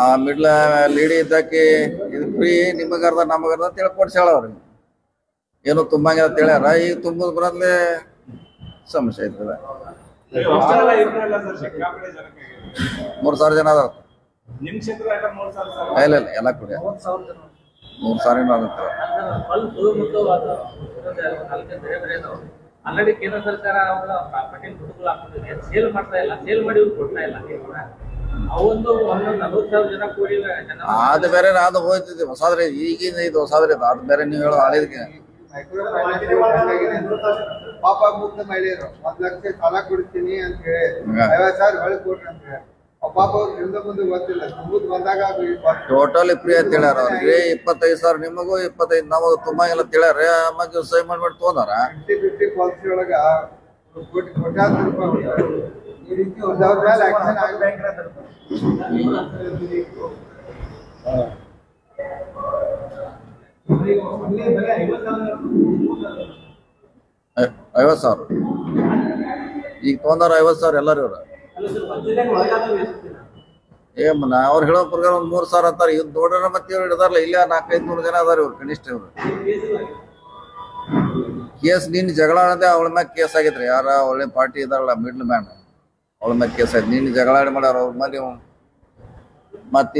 ಆ ಮಿಡ್ಲ ಲೀಡಿ ಇದ್ದಕ್ಕೆ ಇದು ಫ್ರೀ ನಿಮಗರ್ದ ನಮಗರ್ದ ತಿಳ್ಕೊಡ್ಸ್ಯಾಳ ಅವ್ರಿಗೆ ಏನು ತುಂಬಂಗಿಲ್ಲ ಹೇಳ್ಯಾರ. ಈಗ ತುಂಬದ ಬರದ್ಲೆ ಸಮಸ್ಯೆ ಐತದ. 3,000 ಜನ ಅದಾವ. ಇಲ್ಲ ಎಲ್ಲ ಕೂಡ 3,000 ಆಗುತ್ತೆ. ಆಲ್ರೆಡಿ ಕೇಂದ್ರ ಸರ್ಕಾರ ಅವರ ಪ್ರಾಪರ್ಟಿ ದುಡ್ಡುಗಳು ಹಾಕೊಂಡಿದೆ, ಸೇಲ್ ಮಾಡ್ತಾ ಇಲ್ಲ, ಸೇಲ್ ಮಾಡಿ ಕೊಡ್ತಾ ಇಲ್ಲ. ಅವೊಂದು 40,000 ಜನ ಕೂಡಿ ಅದು ಬೇರೆ ಅದು ಹೋಯ್ತಿದ್ದೆ ಹೊಸಾದ್ರೆ. ಈಗಿನ ಇದು ಹೊಸಾದ್ರೆ ಅದು ಬೇರೆ. ನೀವು ಹೇಳೋ ಹಳೇದಕ್ಕೆ ಪಾಪ ಮುಗ್ಧ ಮಹಿಳೆಯರು 1 ಲಕ್ಷ ಸಾಲ ಕೊಡ್ತೀನಿ ಅಂತ ಹೇಳಿ 50,000 ಹೊಳೆ ಕೊಟ್ರಿ ಅಂತ ಹೇಳಿ ಪಾಪ ಹಿಂದೆ ಮುಂದೆ ಗೊತ್ತಿಲ್ಲ. ತುಂಬುದ್ ಬಂದಾಗ ಟೋಟಲಿ ಫ್ರೀ ಅಂತ ಹೇಳ್ಯಾರ ಅವ್ರಿಗೆ. 25,000 ನಿಮಗೂ 25 ನಮಗೂ ತುಂಬಂಗಿಲ್ಲ ಅಂತ ಹೇಳ್ಯಾರ. ಆಮೇಲೆ ಸೈ ಮಾಡ್ಬಿಟ್ಟು ತೊಗೊಂಡಾರ. 50-50 ಪಾಲಿಸಿ ಒಳಗ ಕೋಟ್ಯಾಂತರ ರೂಪಾಯಿ ಈ ರೀತಿ ಒಂದವ್ರ ಮೇಲೆ ಆಕ್ಷನ್ ಆಗ್ಬೇಕು. 50,000 ಈಗ ತೊಗೊಂಡಾರ. 50,000 ಎಲ್ಲರೂ ಇವ್ರ ಅವ್ರು ಹೇಳೋ ಪ್ರಕಾರ ಒಂದ್ 3,000 ಅಂತಾರೆ. ಇವ್ ನೋಡ್ರ ಮತ್ತೆ ಇವ್ರು ಹಿಡ್ದಾರಲ್ಲ ಇಲ್ಲ 400-500 ಜನ ಅದಾರ ಇವ್ರು ಕನಿಷ್ಠ. ಇವ್ರು ಕೇಸ್ ನಿನ್ನ ಜಗಳ ಆಡದೆ ಅವಳ ಮ್ಯಾಗ ಕೇಸ್ ಆಗೈತ್ರಿ. ಯಾರ ಒಳ್ಳೆ ಪಾರ್ಟಿ ಇದಾರಲ್ಲ ಮಿಡ್ಲ್ ಮ್ಯಾನ್ ಅವಳ ಮ್ಯಾಗ ಕೇಸ್ ಆಯ್ತು. ನಿನ್ನ ಜಗಳ ಆಡಿ ಮಾಡ್ಯಾರ ಅವ್ರ ಮೇಲೆ. ಮತ್ತೆ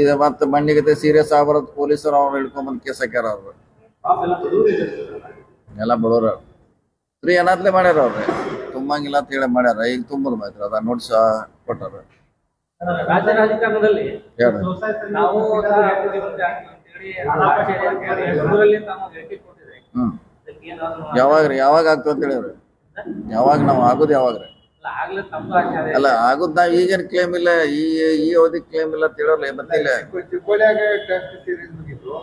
ಮಣ್ಣಿಗೆ ಸೀರಿಯಸ್ ಆಗ್ಬಾರದು ಪೊಲೀಸರು ಅವ್ರು ಹಿಡ್ಕೊಂಡ್ಬಂದು ಕೇಸ್ ಹಾಕ್ಯಾರ. ಅವ್ರು ಎಲ್ಲ ಬಡವ್ರ ಫ್ರೀ ಏನಾದ್ಲೆ ಮಾಡ್ಯಾರ. ಅವ್ರೆ ತುಂಬಂಗಿಲ್ಲ ಅಂತ ಹೇಳಿ ಮಾಡ್ಯಾರ. ಈಗ ತುಂಬದ್ ಮಾತ್ರ ಅದ ನೋಟ್ಸ್ ಕೊಟ್ಟಾರ. ರಾಜ್ಯ ರಾಜಕಾರಣದಲ್ಲಿ ನಾವು ಯಾವಾಗ ಆಗ್ತದೆ ಅಂತ ಹೇಳಿವ್ರಿ. ಯಾವಾಗ ನಾವು ಆಗುದು ಯಾವಾಗ್ರಿ ಅಲ್ಲ ಆಗುದ್. ನಾವ್ ಈಗೇನ್ ಕ್ಲೇಮ್ ಇಲ್ಲ, ಈ ಅವಧಿ ಕ್ಲೇಮ್ ಇಲ್ಲ ಅಂತ ಹೇಳೋಲ್ಲ. ಮತ್ತಿಲ್ಲ ಚಿಕ್ಕೋಡಿಯಾಗ ಟೆಸ್ಟ್ ಸೀರೀಸ್ ಮುಗಿದ್ರು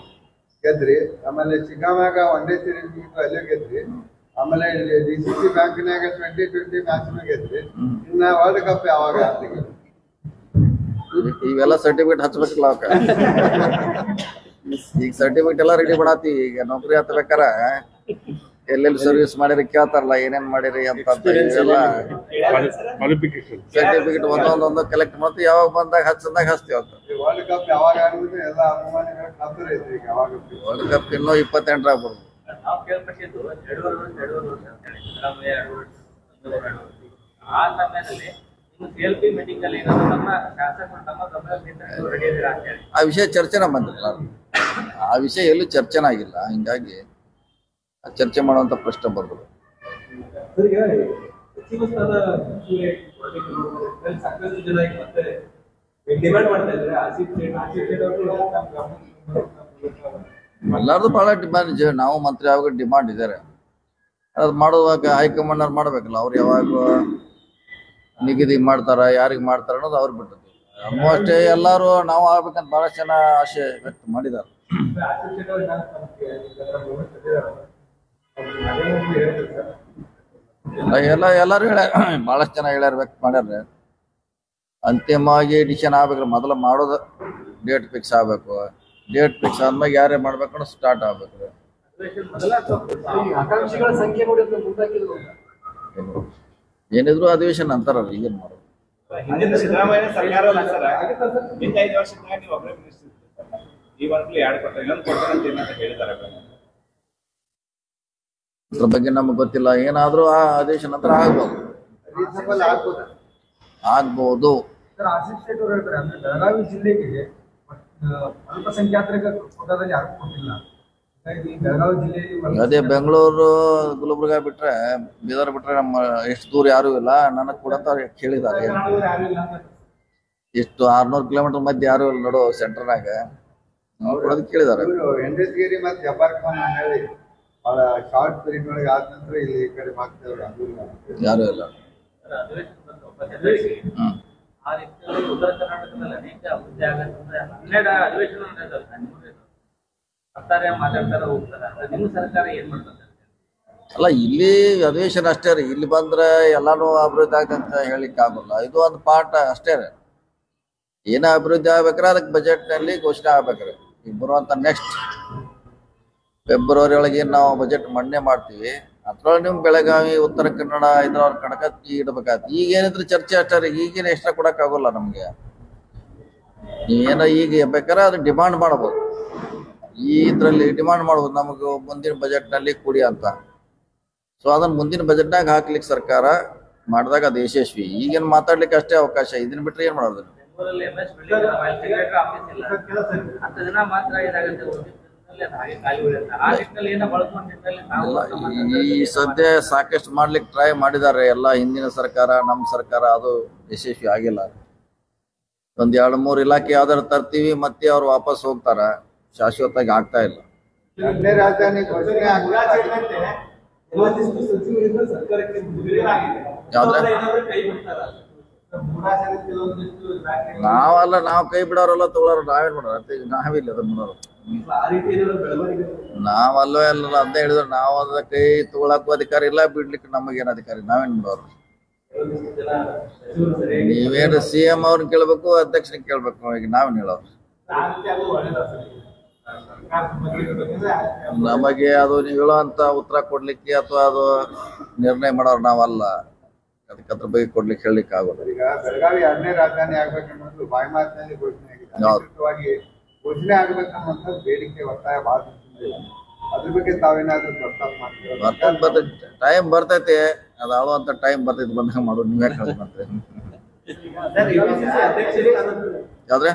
ಗೆದ್ರಿ. ಆಮೇಲೆ ಚಿಗಾಮ್ಯಾಗ 1 ಡೇ ಸೀರೀಸ್ ಮುಗಿದ್ರು ಅಲ್ಲೇ ಗೆದ್ರಿ. ಆಮೇಲೆ DCC ಬ್ಯಾಂಕ್ನಾಗ 2020 ಮ್ಯಾಚ್ ಗೆದ್ರಿ. ಇನ್ನ ವರ್ಲ್ಡ್ ಕಪ್ ಯಾವಾಗ ಆಗ್ತೀವಿ? ಇವೆಲ್ಲ ಸರ್ಟಿಫಿಕೇಟ್ ಹಚ್ಬೇಕಲ್ಲ ಅವಕ್ಕ. ಈಗ ಸರ್ಟಿಫಿಕೇಟ್ ಎಲ್ಲ ರೆಡಿ ಮಾಡಾತಿ. ಈಗ ನೌಕರಿ ಹತ್ಬೇಕಾರ ಎಲ್ಲೆಲ್ಲಿ ಸರ್ವಿಸ್ ಮಾಡಿರಿ ಕೇಳ್ತಾರಲ್ಲ ಏನೇನ್ ಮಾಡಿರಿ ಅಂತ. ಸರ್ಟಿಫಿಕೇಟ್ ಒಂದೊಂದೊಂದು ಕಲೆಕ್ಟ್ ಮಾಡ್ತೀವಿ. ಯಾವಾಗ ಬಂದಾಗ ಹಚ್ಚಂದಾಗ ಹಚ್ತೀವಿ ಅಂತ. ವರ್ಲ್ಡ್ ಕಪ್ ಯಾವಾಗ ಆಡಿದ್ರೆ ಎಲ್ಲ ಅಭಿಮಾನಿಗಳ ಖಾತರ ಐತಿ. ಈಗ ಯಾವಾಗ ವರ್ಲ್ಡ್ ಕಪ್ ಇನ್ನೂ 28 ಆಗ್ಬೋದು. ನಾವು ಕೇಳ್ಪಟ್ಟಿದ್ದು 2 ವರ್ಷ ಆ ಸಮಯದಲ್ಲಿ ಆ ವಿಷಯ ಚರ್ಚೆನ ಬಂದಿಲ್ಲ. ಆ ವಿಷಯ ಎಲ್ಲೂ ಚರ್ಚೆನ ಆಗಿಲ್ಲ. ಹಿಂಗಾಗಿ ಚರ್ಚೆ ಮಾಡುವಂತ ಪ್ರಶ್ನೆ ಬರ್ಬೋದು. ಎಲ್ಲಾರ್ದು ಬಹಳ ಡಿಮಾಂಡ್. ನಾವು ಮಂತ್ರಿ ಯಾವಾಗ ಡಿಮಾಂಡ್ ಇದಾರೆ. ಅದು ಮಾಡುವಾಗ ಹೈಕಮಾಂಡ್ ಅವ್ರು ಮಾಡ್ಬೇಕಲ್ಲ. ಅವ್ರು ಯಾವಾಗ ನಿಗದಿ ಮಾಡ್ತಾರ ಯಾರಿಗೆ ಮಾಡ್ತಾರ ಅನ್ನೋದು ಅವ್ರು ಬಿಟ್ಟದ್ದು. ಆಲ್ಮೋಸ್ಟ್ ಎಲ್ಲಾರು ನಾವು ಆಗ್ಬೇಕಂತ ಬಹಳಷ್ಟು ಜನ ಆಸೆ ವ್ಯಕ್ತ ಮಾಡಿದಾರೆ. ಎಲ್ಲಾರು ಹೇಳ್ಯಾರ. ಬಹಳಷ್ಟು ಜನ ಹೇಳ್ಯಾರ, ವ್ಯಕ್ತ ಮಾಡ್ಯಾರ. ಅಂತಿಮವಾಗಿ ಡಿಸಿಷನ್ ಆಗ್ಬೇಕ್ರಿ. ಮೊದಲು ಮಾಡೋದು ಡೇಟ್ ಫಿಕ್ಸ್ ಆಗ್ಬೇಕು. ಡೇಟ್ ಫಿಕ್ಸ್ ಆದ್ಮೇಲೆ ಯಾರೇ ಮಾಡ್ಬೇಕನ್ನೋ ಸ್ಟಾರ್ಟ್ ಆಗ್ಬೇಕ್ರಿ. ಏನಿದ್ರು ಅಧಿವೇಶನ ಅಂತಾರಲ್ಲ. ಈಗೇನ್ ಮಾಡೋದು? ಅದ್ರ ಬಗ್ಗೆ ನಮ್ಗೆ ಗೊತ್ತಿಲ್ಲ. ಏನಾದ್ರೂ ಆ ಅಧಿವೇಶನ ನಂತರ ಆಗ್ಬೋದು. ಆಗ್ಬಹುದು. ಬೆಳಗಾವಿ ಜಿಲ್ಲೆಗೆ ಅಲ್ಪಸಂಖ್ಯಾತರಿಗೆ ಕೋಟಾದಲ್ಲಿ ಯಾರು ಕೊಟ್ಟಿಲ್ಲ. ಅದೇ ಬೆಂಗಳೂರು ಗುಲ್ಬರ್ಗ ಬಿಟ್ರೆ ಬೀದರ್ ಬಿಟ್ರೆ ನಮ್ಮ ಎಷ್ಟು ದೂರ ಯಾರು ಇಲ್ಲ. ನನಗ್ ಕೂಡ ಕೇಳಿದ್ದಾರೆ. ಎಷ್ಟು 600 ಕಿಲೋಮೀಟರ್ ಮಧ್ಯೆ ಯಾರು ಇಲ್ಲ ನೋಡು ಸೆಂಟರ್ನಾಗ. ಕೊಡೋದು ಕೇಳಿದ್ದಾರೆ. ಎಂಡಸ್ಗೇರಿ ಮತ್ತೆ ಜಬ್ಬಾರ್ ಖಾನ್ ಹೇಳಿ ಬಹಳ ಶಾರ್ಟ್ ಪೀರಿಯಡ್ ಒಳಗೆ ಆದ ನಂತರ ಇಲ್ಲಿ ಈ ಕಡೆ ಮಾಡ್ತೇವ್ರಿ. ಯಾರು ಇಲ್ಲ. ಆ ನಿಟ್ಟಿನಲ್ಲಿ ಉತ್ತರ ಕರ್ನಾಟಕದಲ್ಲಿ ಅನೇಕ ಅಭಿವೃದ್ಧಿ ಆಗತ್ತಂದ್ರೆ 12 ಅಧಿವೇಶನ ಮಾತಾಡ್ತಾರ ಹೋಗ್ತಾರ. ನಿಮ್ಮ ಸರ್ಕಾರ ಏನ್ ಮಾಡ್ತಾರೆ? ಅಲ್ಲ ಇಲ್ಲಿ ಅಧಿವೇಶನ ಅಷ್ಟೇ ರೀ. ಇಲ್ಲಿ ಬಂದ್ರೆ ಎಲ್ಲಾನು ಅಭಿವೃದ್ಧಿ ಆಗಂತ ಹೇಳಿಕ್ ಆಗೋಲ್ಲ. ಇದು ಒಂದು ಪಾಠ ಅಷ್ಟೇ ರೀ. ಏನ ಅಭಿವೃದ್ಧಿ ಆಗ್ಬೇಕ್ರೆ ಅದಕ್ಕೆ ಬಜೆಟ್ ನಲ್ಲಿ ಘೋಷಣೆ ಆಗ್ಬೇಕ್ರಿ. ಈಗ ಬರುವಂತ ನೆಕ್ಸ್ಟ್ ಫೆಬ್ರವರಿ ಒಳಗೆ ನಾವು ಬಜೆಟ್ ಮಂಡನೆ ಮಾಡ್ತೀವಿ. ಅದ್ರೊಳಗೆ ನಿಮ್ ಬೆಳಗಾವಿ, ಉತ್ತರ ಕನ್ನಡ, ಹೈದರಾಬಾದ್, ಕನಕ ಇಡಬೇಕಾಗ್ತದೆ. ಈಗ ಏನಿದ್ರು ಚರ್ಚೆ ಅಷ್ಟೇ ರೀ. ಈಗೇನು ಎಕ್ಸ್ಟ್ರಾ ಕೊಡಕ್ ಆಗೋಲ್ಲ ನಮ್ಗೆ. ನೀವೇನೋ ಈಗ ಬೇಕಾದ್ರೆ ಅದು ಡಿಮಾಂಡ್ ಮಾಡ್ಬೋದು, ಈ ಇದರಲ್ಲಿ ಡಿಮಾಂಡ್ ಮಾಡ್ಬೋದು ನಮಗೆ ಮುಂದಿನ ಬಜೆಟ್ನಲ್ಲಿ ಕೊಡಿ ಅಂತ. ಸೊ ಅದನ್ನ ಮುಂದಿನ ಬಜೆಟ್ನಾಗ ಹಾಕ್ಲಿಕ್ಕೆ ಸರ್ಕಾರ ಮಾಡಿದಾಗ ಅದು ಯಶಸ್ವಿ. ಈಗೇನು ಮಾತಾಡ್ಲಿಕ್ಕೆ ಅಷ್ಟೇ ಅವಕಾಶ, ಇದನ್ನ ಬಿಟ್ಟರೆ ಏನು ಮಾಡೋದು? ಬೆಂಗಳೂರಲ್ಲಿ MS ಬಿಲ್ಡಿಂಗ್ ಸೆಕ್ರೆಟರಿ ಆಫೀಸ್ ಇಲ್ಲ, 10 ದಿನ ಮಾತ್ರ ಇದಾಗುತ್ತೆ. ಹಾಗೆ ಖಾಲಿ ಉಳಿಯುತ್ತೆ. ಆ ನಿಟ್ಟಿನಲ್ಲಿ ಏನೋ ಬಳಸುವಂತ ನಿಟ್ಟಿನಲ್ಲಿ ನಾವು ಈ ಸದ್ಯ ಸಾಕಷ್ಟು ಮಾಡ್ಲಿಕ್ಕೆ ಟ್ರೈ ಮಾಡಿದ್ದಾರೆ ಎಲ್ಲ ಹಿಂದಿನ ಸರ್ಕಾರ, ನಮ್ಮ ಸರ್ಕಾರ, ಅದು ಯಶಸ್ವಿ ಆಗಿಲ್ಲ. ಒಂದ್ 2-3 ಇಲಾಖೆ ಯಾವ್ದಾರು ತರ್ತೀವಿ ಮತ್ತೆ ಅವ್ರು ವಾಪಸ್ ಹೋಗ್ತಾರ, ಶಾಶ್ವತವಾಗಿ ಆಗ್ತಾ ಇಲ್ಲ. ಎರಡನೇ ರಾಜಧಾನಿ ಘೋಷಣೆ ಆಗ್ಬೇಕಾಗಿತ್ತು. ಯಾವ್ದ್ರೆ ನಾವು ಕೈ ಬಿಡೋರಲ್ಲ, ತಗೊಳೋರು ನಾವೇನ್ ಮಾಡೋರು? ನಾವಿಲ್ಲ ಅದನ್ನ ಮಾಡೋರು, ನಾವಲ್ಲೋ ಎಲ್ಲ ಅದೇ ಹೇಳಿದ್ರು. ನಾವು ಅದ ಕೈ ತಗೊಳಕ್ಕೂ ಅಧಿಕಾರಿ ಇಲ್ಲ, ಬಿಡ್ಲಿಕ್ಕೆ ನಮಗೇನು ಅಧಿಕಾರಿ, ನಾವೇನ್ ಮಾಡೋರು? ನೀವೇನು CM ಅವ್ರನ್ನ ಕೇಳ್ಬೇಕು, ಅಧ್ಯಕ್ಷನಿಗೆ ಕೇಳ್ಬೇಕು, ಈಗ ನಾವೇನ್ ಹೇಳೋರು? ನಮಗೆ ಅದು ನೀವು ಹೇಳೋಂತ ಉತ್ತರ ಕೊಡ್ಲಿಕ್ಕೆ ಅಥವಾ ಅದು ನಿರ್ಣಯ ಮಾಡೋರು ನಾವಲ್ಲ, ಅದಕ್ಕೆ ಅದ್ರ ಬಗ್ಗೆ ಕೊಡ್ಲಿಕ್ಕೆ ಹೇಳಲಿಕ್ಕೆ ಆಗೋದು. ಈಗ ಬೆಳಗಾವಿ ಎರಡನೇ ರಾಜಧಾನಿ ಆಗ್ಬೇಕನ್ನೋದು ಬಾಯಿ ಮಾತಿನಲ್ಲಿ ಘೋಷಣೆ ಆಗಿದೆ. ಅಧಿಕೃತವಾಗಿ ಘೋಷಣೆ ಆಗ್ಬೇಕನ್ನುವಂತ ಬೇಡಿಕೆ ಒತ್ತಾಯ ಬಹಳ ದಿವಸದಿಂದ. ಅದ್ರ ಬಗ್ಗೆ ತಾವೇನಾದ್ರೂ ಪ್ರಸ್ತಾಪ ಮಾಡ್ತೀರಾ? ಟೈಮ್ ಬರ್ತೈತೆ, ಅದು ಆಳುವಂತ ಟೈಮ್ ಬರ್ತೈತೆ, ಬಂದಾಗ ಮಾಡೋದು. ನೀವೇ ಹೇಳ್ಬೇಕಂತ ಯಾವ್ದ್ರೆ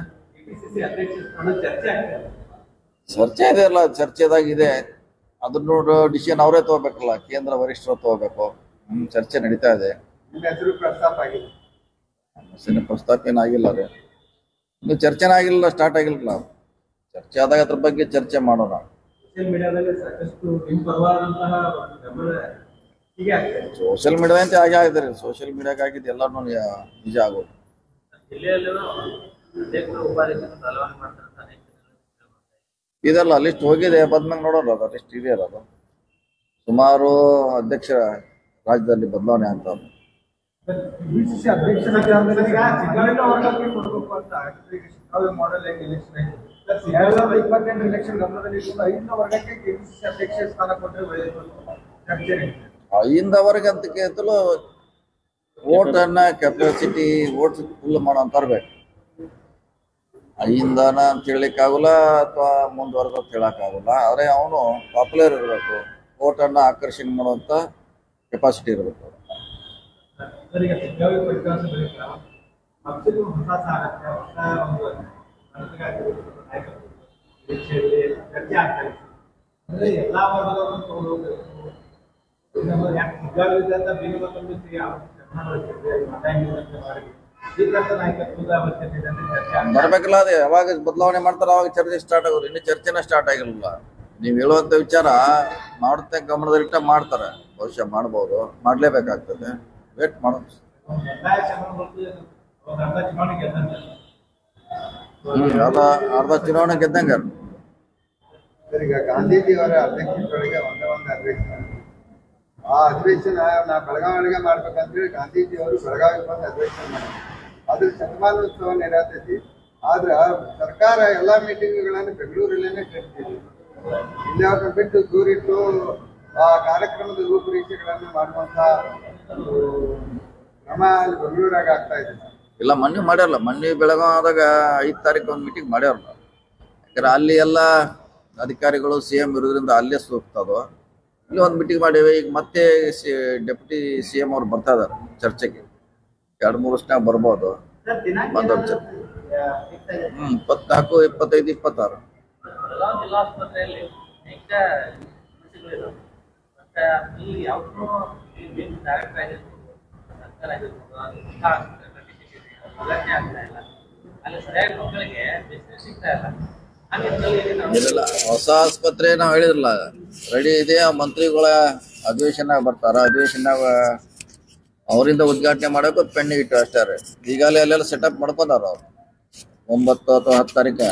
ಚರ್ಚೆ ಇದೆ ಅಲ್ಲ, ಚರ್ಚೆದಾಗಿದೆ. ಅದನ್ನ ಡಿಸಿಷನ್ ಅವರೇ ತಗೋಬೇಕಲ್ಲ, ಕೇಂದ್ರ ವರಿಷ್ಠರು ತಗೋಬೇಕು. ಚರ್ಚೆ ನಡೀತಾ ಇದೆ. ನಿಮ್ಮ ಹೆಸರು ಪ್ರಸ್ತಾಪ ಆಗಿದೆ? ಪ್ರಸ್ತಾಪ ಏನಾಗಿಲ್ಲ ರೀ, ಇನ್ನು ಚರ್ಚೆನ ಆಗಿಲ್ಲ, ಸ್ಟಾರ್ಟ್ ಆಗಿಲ್ಲ. ಚರ್ಚೆ ಆದಾಗ ಅದ್ರ ಬಗ್ಗೆ ಚರ್ಚೆ ಮಾಡೋಣ. ಸೋಷಿಯಲ್ ಮೀಡಿಯಾ ಅಂತ ಹಾಗೆ ಆಗಿದೆ ರೀ, ಸೋಷಿಯಲ್ ಮೀಡಿಯಾಗ ಆಗಿದ್ದು ಎಲ್ಲಾನು ನಿಜ ಆಗೋದು. ಇದೆಲ್ಲ ಲಿಸ್ಟ್ ಹೋಗಿದೆ, ಬದ್ಮ್ಯಾಗ ನೋಡೋಣ. ಅದು ಲಿಸ್ಟ್ ಇದೆ, ಅದು ಸುಮಾರು ಅಧ್ಯಕ್ಷ ರಾಜ್ಯದಲ್ಲಿ ಬದಲಾವಣೆ ಅಂತ. ಐದವರೆಗೆ ಅಂತಲೂ ವೋಟ್ ಅನ್ನ ಕೆಪಾಸಿಟಿ ವೋಟ್ ಫುಲ್ ಮಾಡೋ ಅಂತ ತರ್ಬೇಕು. ಐದನ ಅಂತ ಹೇಳಲಿಕ್ಕೆ ಆಗೋಲ್ಲ, ಅಥವಾ ಮುಂದುವರೆದ ಅಂತ ಹೇಳಕ್ ಆಗೋಲ್ಲ. ಆದ್ರೆ ಅವನು ಪಾಪ್ಯುಲರ್ ಇರಬೇಕು, ವೋಟ್ ಅನ್ನ ಆಕರ್ಷಣೆ ಮಾಡುವಂತ ಕೆಪಾಸಿಟಿ ಇರಬೇಕು. ಬರ್ಬೇಕಲ್ಲ, ಅದೇ ಯಾವಾಗ ಬದಲಾವಣೆ ಮಾಡ್ತಾರ ಅವಾಗ ಚರ್ಚೆ ಸ್ಟಾರ್ಟ್ ಆಗೋದು. ಇನ್ನು ಚರ್ಚೆನ ಸ್ಟಾರ್ಟ್ ಆಗಿರಲಿಲ್ಲ. ನೀವು ಹೇಳುವಂತ ವಿಚಾರ ಮಾಡುತ್ತೆ ಗಮನದಲ್ಲಿಟ್ಟ ಮಾಡ್ತಾರೆ, ಬಹುಶಃ ಮಾಡ್ಬೋದು, ಮಾಡ್ಲೇಬೇಕಾಗ್ತದೆ. ವೇಟ್ ಮಾಡೋದು. ಅರ್ಧ ಚುನಾವಣೆ ಗೆದ್ದಂಗ. ಈಗ ಗಾಂಧೀಜಿಯವರ ಅಧ್ಯಕ್ಷತೆಯೊಳಗೆ ಒಂದೇ ಒಂದು ಅಧಿವೇಶನ, ಆ ಅಧಿವೇಶನ ನಾ ಬೆಳಗಾವಿಗೆ ಮಾಡ್ಬೇಕಂತೇಳಿ ಗಾಂಧೀಜಿ ಅವರು ಬೆಳಗಾವಿಗೆ ಬಂದು ಅಧಿವೇಶನ ಮಾಡಿದ್ರು. ಅದ್ರ ಶತಮಾನೋತ್ಸವ ನಿರಾತೈತಿ. ಆದ್ರೆ ಸರ್ಕಾರ ಎಲ್ಲಾ ಮೀಟಿಂಗ್ಗಳನ್ನು ಬೆಂಗಳೂರಲ್ಲೇನೆ ಕರಿತಿದೆ. ಇಲ್ಲಿ ಅವ್ರನ್ನ ಬಿಟ್ಟು ದೂರಿಟ್ಟು ಆ ಕಾರ್ಯಕ್ರಮದ ರೂಪುರೇಷೆಗಳನ್ನು ಮಾಡುವಂತ ಕ್ರಮ ಅಲ್ಲಿ ಬೆಂಗಳೂರಾಗ ಆಗ್ತಾ ಇದೆ. ಇಲ್ಲ, ಮೊನ್ನೆ ಮಾಡ್ಯಾರಲ್ಲ, ಮೊನ್ನೆ ಬೆಳಗಾವಿದಾಗ 5 ತಾರೀಕು ಒಂದು ಮೀಟಿಂಗ್ ಮಾಡ್ಯಾರಲ್ಲ. ಯಾಕಂದ್ರೆ ಅಲ್ಲಿ ಎಲ್ಲ ಅಧಿಕಾರಿಗಳು CM ಇರೋದ್ರಿಂದ ಅಲ್ಲೇ ಸೂಕ್ತದು. ಇಲ್ಲಿ ಒಂದು ಮೀಟಿಂಗ್ ಮಾಡೇವೆ. ಈಗ ಮತ್ತೆ ಡೆಪ್ಯೂಟಿ CM ಅವ್ರು ಬರ್ತಾ ಇದಾರೆ ಚರ್ಚೆಗೆ. 2-3 ವರ್ಷನಾಗ ಬರ್ಬೋದು. ಬಂದವ್ರು 24, 25, 26 ಜಿಲ್ಲಾಸ್ಪತ್ರೆಯಲ್ಲಿ ಅನೇಕ ಸಮಸ್ಯೆಗಳಿದಾವೆ. ಮತ್ತೆ ಅಲ್ಲಿ ಯಾವ್ದು ಡೈರೆಕ್ಟರ್ ಆಗಿರ್ಬೋದು, ಸರ್ಕಾರ ಆಗಿರ್ಬೋದು, ಅಗತ್ಯ ಆಗ್ತಾ ಇಲ್ಲ. ಅಲ್ಲಿ ಸರಿಯಾಗಿ ಮಕ್ಕಳಿಗೆ ಬಿಸಿನೆಸ್ ಸಿಗ್ತಾ ಇಲ್ಲ. ಇಲ್ಲ, ಹೊಸ ಆಸ್ಪತ್ರೆ ನಾವು ಹೇಳಿದ್ರಲ್ಲ ರೆಡಿ ಇದೆ. ಆ ಮಂತ್ರಿಗಳ ಅಧಿವೇಶನಾಗ ಬರ್ತಾರ, ಅಧಿವೇಶನಾಗ ಅವರಿಂದ ಉದ್ಘಾಟನೆ ಮಾಡೋಕೆ ಪೆಂಡಿಂಗ್ ಇಟ್ಟು ಅಷ್ಟೇ ರೀ. ಈಗಾಗಲೇ ಅಲ್ಲೆಲ್ಲ ಸೆಟಪ್ ಮಾಡ್ಕೊಂಡಾರ ಅವ್ರು. 9 ಅಥವಾ 10 ತಾರೀಕು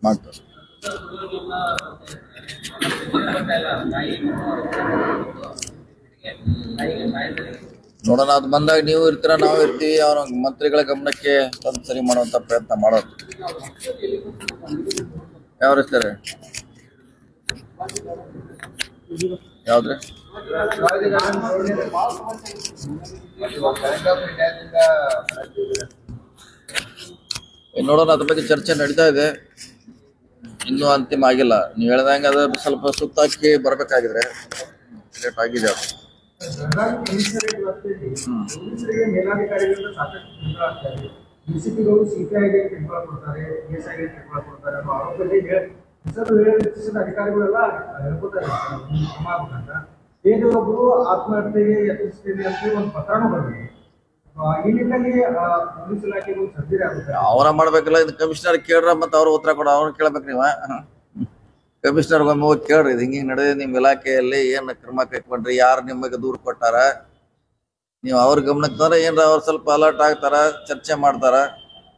ಮಾಡ್ತಾರೆ. ನೋಡೋಣ, ಅದು ಬಂದಾಗ ನೀವು ಇರ್ತೀರ, ನಾವು ಇರ್ತೀವಿ. ಅವ್ರ ಮಂತ್ರಿಗಳ ಗಮನಕ್ಕೆ ತಂದು ಸರಿ ಮಾಡುವಂತ ಪ್ರಯತ್ನ ಮಾಡೋದು. ಯಾವ ಇರ್ತಾರೆ? ಯಾವ್ದ್ರಿ? ನೋಡೋಣ, ಅದ್ರ ಬಗ್ಗೆ ಚರ್ಚೆ ನಡೀತಾ ಇದೆ, ಇನ್ನೂ ಅಂತಿಮ ಆಗಿಲ್ಲ. ನೀವು ಹೇಳ್ದಂಗೆ ಅದು ಸ್ವಲ್ಪ ಸುತ್ತಾಕಿ ಬರ್ಬೇಕಾಗಿದ್ರೆ ಲೇಟ್ ಆಗಿದೆ ಅದು. ಮೇಲಾಧಿಕಾರಿಗಳಿಂದ ಸಾಕಷ್ಟು ತೊಂದರೆ ಆಗ್ತಾ ಇದೆ. ಡಿಸಿಪಿಗಳು ಸಿಪಿಐಗೆ ಕಿರುಕುಳ ಕೊಡ್ತಾರೆ, ಪಿಎಸ್ಐಗೆ ಕಿರುಕುಳ ಕೊಡ್ತಾರೆ ಅನ್ನೋ ಆರೋಪದಲ್ಲಿ ಹೆಚ್ಚಿನ ಅಧಿಕಾರಿಗಳೆಲ್ಲ ಹೇಳ್ಕೊತಾ ಇದ್ದಾರೆ. ಬೇರೆಯೊಬ್ಬರು ಆತ್ಮಹತ್ಯೆಗೆ ಯತ್ನಿಸ್ತೀವಿ ಅಂತ ಒಂದು ಪತ್ರನೂ ಬಂದಿದೆ. ಈ ನಿಟ್ಟಿನಲ್ಲಿ ಪೊಲೀಸ್ ಇಲಾಖೆಗಳು ಸದ್ದಿರ ಆಗುತ್ತೆ. ಅವರ ಮಾಡ್ಬೇಕಲ್ಲ, ಇದು ಕಮಿಷನರ್ ಕೇಳ್ರ ಮತ್ತೆ ಅವ್ರ ಉತ್ತರ ಕೊಡ, ಅವ್ರನ್ನ ಕೇಳ್ಬೇಕು ನೀವು. ಕಮಿಷನರ್ ಒಮ್ಮೆ ಹೋಗಿ ಕೇಳ್ರಿ, ಇದು ಹಿಂಗೆ ನಡೆದಿದೆ ನಿಮ್ಮ ಇಲಾಖೆಯಲ್ಲಿ, ಏನು ಕ್ರಮ ಕೈಗೊಂಡ್ರಿ, ಯಾರು ನಿಮಗೆ ದೂರು ಕೊಟ್ಟಾರ, ನೀವು ಅವ್ರ ಗಮನಕ್ಕೆ ತಂದ್ರೆ ಏನ್ರ ಅವ್ರು ಸ್ವಲ್ಪ ಅಲರ್ಟ್ ಆಗ್ತಾರ, ಚರ್ಚೆ ಮಾಡ್ತಾರ,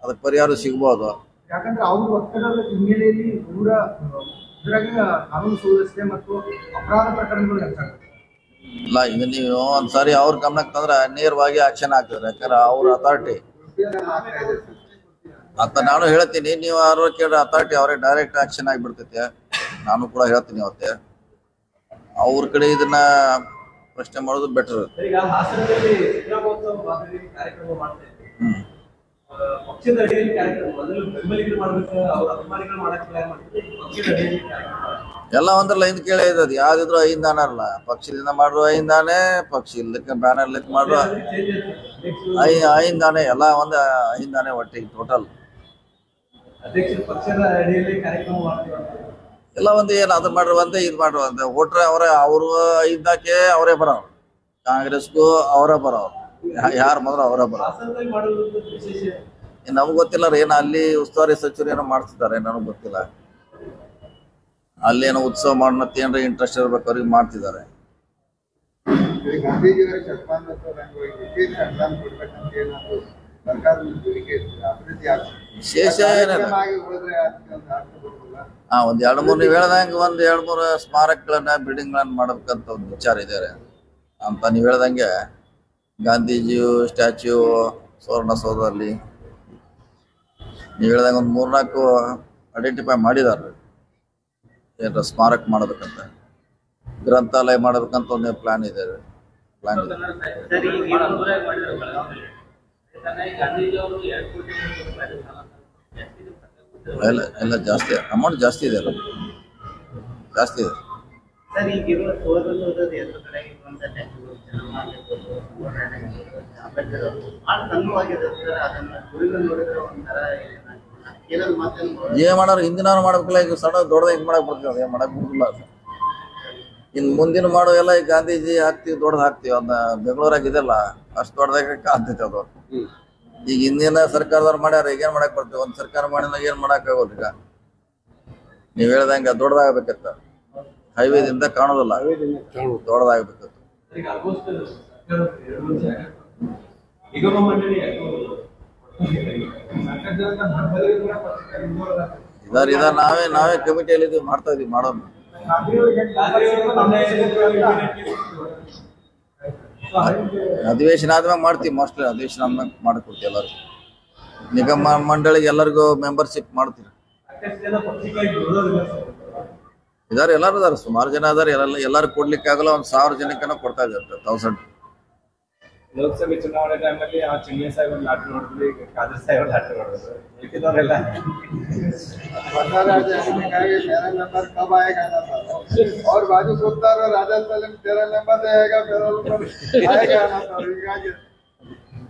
ಅದಕ್ಕೆ ಪರಿಹಾರ ಸಿಗ್ಬೋದು. ಯಾಕಂದ್ರೆ ಅವ್ರ ಒತ್ತಡದ ಹಿನ್ನೆಲೆಯಲ್ಲಿ ಇದ್ರಾಗ ಕಾನೂನು ಸುವ್ಯವಸ್ಥೆ ಮತ್ತು ಅಪರಾಧ ಪ್ರಕರಣಗಳು ಹೆಚ್ಚಾಗುತ್ತೆ. ಇಲ್ಲ, ಈಗ ನೀವು ಒಂದ್ಸಾರಿ ಅವ್ರ ಗಮನಕ್ಕೆ ತಂದ್ರೆ ನೇರವಾಗಿ ಆಕ್ಷನ್ ಆಗ್ತದೆ. ಯಾಕಂದ್ರೆ ಅವ್ರ ಅಥಾರಿಟಿ ಅಂತ ನಾನು ಹೇಳ್ತೀನಿ, ನೀವು ಅವ್ರ ಕೇಳ್ರೆ ಅಥಾರಿಟಿ ಅವರೇ ಡೈರೆಕ್ಟ್ ಆಕ್ಷನ್ ಆಗಿಬಿಡ್ತೈತೆ. ನಾನು ಕೂಡ ಹೇಳ್ತೀನಿ ಅವತ್ತೆ, ಅವ್ರ ಕಡೆ ಇದನ್ನ ಪ್ರಶ್ನೆ ಮಾಡೋದು ಬೆಟರ್. ಈಗ ಹಾಸನದಲ್ಲಿ ಸಿದ್ದರಾಮೋತ್ಸವ ಕಾರ್ಯಕ್ರಮ ಮಾಡ್ತಾ ಇದ್ದೀವಿ. ಪಕ್ಷದ ಅಡಿಯಲ್ಲಿ ಕಾರ್ಯಕ್ರಮ ಮೊದಲು ಬೆಂಬಲಿಗರು ಮಾಡ್ಬೇಕು, ಅವ್ರ ಅಭಿಮಾನಿಗಳು ಮಾಡಕ್ ಪ್ಲಾನ್ ಮಾಡ್ತೀವಿ. ಪಕ್ಷದ ಅಡಿಯಲ್ಲಿ ಕಾರ್ಯಕ್ರಮ ಎಲ್ಲ ಒಂದ್ರಲ್ಲ ಹಿಂದ್ ಕೇಳೇ ಇದ್ದದು, ಯಾವ್ದಿದ್ರು ಐದಾನ ಅಲ್ಲ, ಪಕ್ಷದಿಂದ ಮಾಡುವ ಐದಾನೆ, ಪಕ್ಷ ಇಲ್ಲಕ್ಕೆ ಬ್ಯಾನರ್ ಲಿಕ್ ಮಾಡುವ ಐದಾನೆ, ಎಲ್ಲ ಒಂದು ಐದಾನೆ ಒಟ್ಟಿಗೆ ಟೋಟಲ್. ಅಧ್ಯಕ್ಷರ ಪಕ್ಷದ ಅಡಿಯಲ್ಲಿ ಕಾರ್ಯಕ್ರಮ ಮಾಡ್ತೀವಿ. ಎಲ್ಲ ಒಂದು ಏನು ಅದು ಮಾಡುವಂತೆ ಇದು ಮಾಡುವಂತೆ, ಓಟ್ರೆ ಅವರೇ, ಅವರು ಐದಕ್ಕೆ ಅವರೇ ಬರೋರು, ಕಾಂಗ್ರೆಸ್ಗೂ ಅವರೇ ಬರೋರು, ಯಾರು ಮಾತ್ರ ಅವರೇ ಬರೋರು. ಹಾಸನದಲ್ಲಿ ಮಾಡೋದು ವಿಶೇಷ. ನಮ್ಗೆ ಗೊತ್ತಿಲ್ಲ ರೀ, ಏನೋ ಅಲ್ಲಿ ಉಸ್ತುವಾರಿ ಸಚಿವರು ಏನೋ ಮಾಡ್ತಿದ್ದಾರೆ, ನನಗೆ ಗೊತ್ತಿಲ್ಲ. ಅಲ್ಲೇನೋ ಉತ್ಸವ ಮಾಡೋಣತ್ತೆ ಏನಾರ ಇಂಟ್ರೆಸ್ಟ್ ಇರ್ಬೇಕು ಅವ್ರಿಗೆ ಮಾಡ್ತಿದ್ದಾರೆ. ಗಾಂಧೀಜಿಯವರ ಶತಮಾನೋತ್ಸವ ವಿಶೇಷ ಅನುದಾನ ಕೊಡ್ಬೇಕಂತ ಏನಾದ್ರು ಸರ್ಕಾರದ ಬೇಡಿಕೆ ಇರ್ತದೆ, ಅಭಿವೃದ್ಧಿ ಆಗ್ತದೆ. ವಿಶೇಷ ಏನಿಲ್ಲ, ಹೋದ್ರೆ ಅದಕ್ಕೆ ಒಂದು ಅರ್ಥ ಬರೋದಿಲ್ಲ. ಒಂದ್ 2-3 ನೀವು ಹೇಳ್ದಂಗೆ ಒಂದ್ 2-3 ಸ್ಮಾರಕಗಳನ್ನ ಬಿಲ್ಡಿಂಗ್ಗಳನ್ನ ಮಾಡ್ಬೇಕಂತ ಒಂದು ವಿಚಾರ ಇದ್ದಾರೆ ಅಂತ. ನೀವು ಹೇಳ್ದಂಗೆ ಗಾಂಧೀಜಿಯು ಸ್ಟ್ಯಾಚ್ಯೂ ಸುವರ್ಣಸೌಧದಲ್ಲಿ ನೀವು ಹೇಳ್ದಂಗೆ ಒಂದು 3-4 ಐಡೆಂಟಿಫೈ ಮಾಡಿದಾರೆ, ಏನಾರ ಸ್ಮಾರಕ ಮಾಡ್ಬೇಕಂತ, ಗ್ರಂಥಾಲಯ ಮಾಡ್ಬೇಕಂತ ಒಂದು ಪ್ಲಾನ್ ಇದೆ. ಸರಿ, ಈಗ ಊರಾಗ ಮಾಡಿದ್ರು ಬೆಳಗಾವಿಯಲ್ಲಿ. ಯಾಕಂದ್ರೆ ಗಾಂಧೀಜಿ ಅವರು 2 ಕೋಟಿ ರೂಪಾಯಿ ಎಲ್ಲ ಜಾಸ್ತಿ ಅಮೌಂಟ್ ಜಾಸ್ತಿ ಇದೆ, ಅಲ್ಲ ಜಾಸ್ತಿ ಇದೆ. ಸರ್, ಈಗಿರುವ ಸೋದರದ ಎದುರು ಕಡೆ ಇರುವಂತ ಅಂಬೇಡ್ಕರ್ ಅವರು ಬಹಳ ಸಣ್ಣವಾಗಿದೆ ಸರ್. ಅದನ್ನ ಗುರಿಗಳು ನೋಡಿದ್ರೆ ಒಂಥರ ಏನಾದ್ರು ಮಾತನ್ನು ಏನ್ ಮಾಡೋರು, ಹಿಂದಿನ ಮಾಡ್ಬೇಕಲ್ಲ, ಈಗ ಸಣ್ಣ ದೊಡ್ಡದಾಗ ಇದು ಮಾಡಕ್ ಬರ್ತದೆ, ಏನ್ ಮಾಡಕ್ ಬರುದಿಲ್ಲ. ಇನ್ ಮುಂದಿನ ಮಾಡೋ ಎಲ್ಲ ಈಗ ಗಾಂಧೀಜಿ ಹಾಕ್ತಿವಿ, ದೊಡ್ಡದು ಹಾಕ್ತಿವಿ, ಅದನ್ನ ಬೆಂಗಳೂರಾಗ ಇದೆಲ್ಲ ಅಷ್ಟು ದೊಡ್ಡದಾಗ ಕಾಣ್ತೈತೆ ಅದು. ಈಗ ಹಿಂದಿನ ಸರ್ಕಾರದವ್ರು ಮಾಡ್ಯಾರ, ಈಗ ಏನ್ ಮಾಡಕ್ ಬರ್ತೇವೆ, ಒಂದ್ ಸರ್ಕಾರ ಮಾಡಿದಾಗ ಏನ್ ಮಾಡಕ್ ಆಗೋದು. ಈಗ ನೀವ್ ಹೇಳ್ದಂಗ ದೊಡ್ಡದಾಗಬೇಕತ್ತ, ಹೈವೇದಿಂದ ಕಾಣೋದಿಲ್ಲ, ದೊಡ್ಡದಾಗಬೇಕತ್ತ. ಈಗ ಆಲ್ಮೋಸ್ಟ್ ನಿಗಮ ಮಂಡಳಿ ಇದಾರ ನಾವೇ ಕಮಿಟಿಯಲ್ಲಿ ಇದೀವಿ, ಮಾಡ್ತಾ ಇದೀವಿ, ಮಾಡೋಣ. ಅಧಿವೇಶನ ಆದ್ಮೇಲೆ ಮಾಡ್ತೀವಿ, ಮೋಸ್ಟ್ಲಿ ಅಧಿವೇಶನ ಆದ್ಮೇಲೆ ಮಾಡಿಕೊಡ್ತೀವಿ ಎಲ್ಲರಿಗೂ. ನಿಗಮ ಮಂಡಳಿಗೆ ಎಲ್ಲರಿಗೂ ಮೆಂಬರ್ಶಿಪ್ ಮಾಡ್ತೀವಿ. ಇದಾರೆ, ಎಲ್ಲರೂ ಇದಾರೆ, ಸುಮಾರು ಜನ ಇದಾರೆ. ಎಲ್ಲರೂ ಕೊಡ್ಲಿಕ್ಕೆ ಆಗಲ್ಲ, 1000 ಜನಕ್ಕೇನೋ ಕೊಡ್ತಾ ಇದ್ದಾರೆ, 1000. ಲೋಕಸಭೆ ಚುನಾವಣೆ ಟೈಮಲ್ಲಿ ಆ ಚಿಂಗ್ಲೆ ಸಾಹೇಬ್ ಲಾಟ ನೋಡಿದ್ವಿ, ಖಾದರ್ ಸಾಹೇಬ್ ಲಾಟ ನೋಡಿದ್ರು, ಮಿಕ್ಕಿದವರೆಲ್ಲ मेरा नंबर कब आएगा ना था, और बाजू बोलता रहो राजा सलीम तेरा नंबर आएगा, मेरा नंबर आएगा ना था,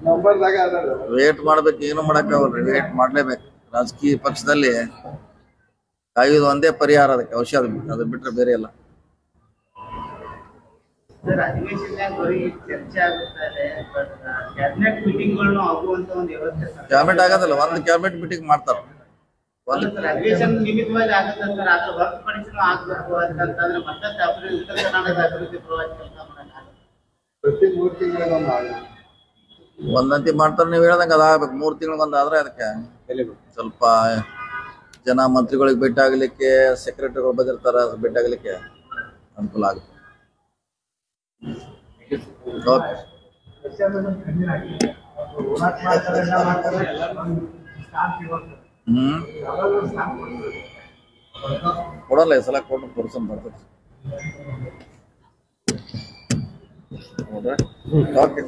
नंबर लगा रहा. ವೇಟ್ ಮಾಡ್ಬೇಕು, ಏನು ಮಾಡಕ್ಕಾಗಲ್ರಿ, ವೇಟ್ ಮಾಡ್ಲೇಬೇಕು. ರಾಜಕೀಯ ಪಕ್ಷದಲ್ಲಿ ಕಾಯುವುದು ಒಂದೇ ಪರಿಹಾರ, ಅದಕ್ಕೆ ಔಷಧ, ಅದು ಬಿಟ್ರೆ ಬೇರೆ ಇಲ್ಲ. ಸರ್, ಅಧಿವೇಶನದಾಗ ಬರೀ ಚರ್ಚೆ ಆಗುತ್ತದೆ, ಬಟ್ ಕ್ಯಾಬಿನೆಟ್ ಮೀಟಿಂಗ್ಗಳನ್ನು ಆಗುವಂತ ಒಂದು ವ್ಯವಸ್ಥೆ ಕ್ಯಾಬಿನೆಟ್ ಆಗೋದಿಲ್ಲ, ಒಂದು ಕ್ಯಾಬಿನೆಟ್ ಮೀಟಿಂಗ್ ಮಾಡ್ತಾರ. ಸರ್, ಅಧಿವೇಶನ ನಿಮಿತ್ತವಾಗಿ ಆಗುತ್ತೆ ಸರ್. ಅದ್ರ ಹೊರತುಪಡಿಸಿನೂ ಆಗ್ಬೇಕು ಅಂತಂದ್ರೆ ಮತ್ತಷ್ಟು ಅಭಿವೃದ್ಧಿ, ಉತ್ತರ ಕರ್ನಾಟಕದ ಅಭಿವೃದ್ಧಿ ಪರವಾಗಿ ಕೆಲಸ ಮಾಡಕ್ಕಾಗುತ್ತೆ. ಪ್ರತಿ 3 ತಿಂಗಳಿಗೊಂದು ಆಗುತ್ತೆ. ಒಂದಂತಿ ಮಾಡ್ತಾರೆ, ನೀವು ಹೇಳ್ದಂಗೆ ಅದಾಗಬೇಕು. 3 ತಿಂಗಳಿಗೊಂದು ಆದ್ರೆ ಅದಕ್ಕೆ ಸ್ವಲ್ಪ ಜನ ಮಂತ್ರಿಗಳಿಗೆ ಭೇಟಿ ಆಗ್ಲಿಕ್ಕೆ, ಸೆಕ್ರೆಟರಿಗಳು ಬಂದಿರ್ತಾರ, ಭೇಟಿ ಆಗ್ಲಿಕ್ಕೆ ಅನುಕೂಲ ಆಗುತ್ತೆ. ಓಕೆ, ಕೊಡಲ್ಲ, ಈ ಸಲ ಕೊಟ್ಟು ತೋರ್ಸನ್ ಬರ್ತದೆ. Okay, thank you.